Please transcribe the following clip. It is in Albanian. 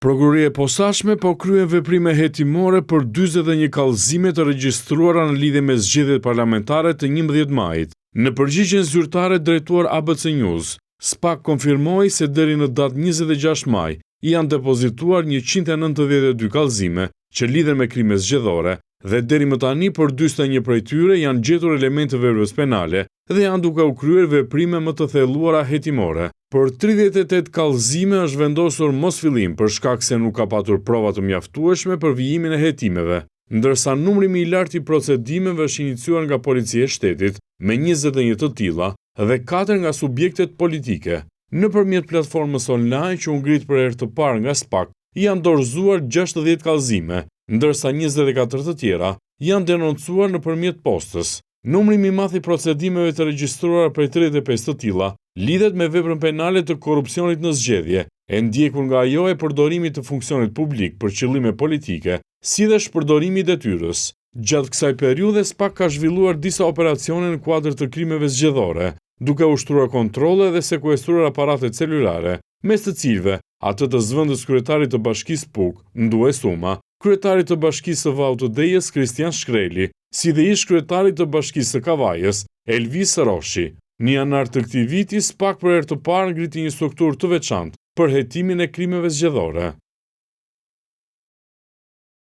Prokuroria e posaçme po kryen veprime hetimore për 41 kallëzime të regjistruara në lidhje me zgjedhjet parlamentare të 11 majit. Në përgjigjen zyrtare drejtuar ABC News, SPAK konfirmoi se deri në datë 26 maj janë depozituar 192 kallëzime që lidhen me krime zgjedhore dhe deri më tani për 41 prej tyre janë gjetur elemente veprës penale dhe janë duke u kryer veprime më të thelluara hetimore. Për 38 kallëzime është vendosur mosfillim për shkak se nuk ka patur prova të mjaftueshme për vijimin e hetimeve, ndërsa numri më i lartë i procedimeve është iniciuar nga Policia e Shtetit me 21 të tilla dhe 4 nga subjektet politike. Nëpërmjet platformës online që u ngrit për herë të parë nga SPAK, janë dorëzuar 60 kallëzime, ndërsa 24 të tjera janë denoncuar nëpërmjet postës. Numri më i madh i procedimeve të regjistruara prej 35 të tilla lidhet me veprën penale të korrupsionit në zgjedhje, e ndjekur nga ajo e përdorimit të funksionit publik për qëllime politike, si dhe shpërdorimi i detyrës. Gjatë kësaj periudhe SPAK ka zhvilluar disa operacione në kuadër të krimeve zgjedhore, duke ushtruar kontrolle dhe sekuestruar aparate celulare, mes të cilëve atë të zëvendës kryetarit të Bashkisë PUK, Nduë Suma, kryetarit të Bashkisë së Vallë të Dejës, Kristian Shkreli, si dhe ish kryetarit të Bashkisë së Kavajës, Elvis Roshi. Në janar të këtij viti, SPAK për herë të parë ngriti një strukturë të veçantë për hetimin e krimeve zgjedhore.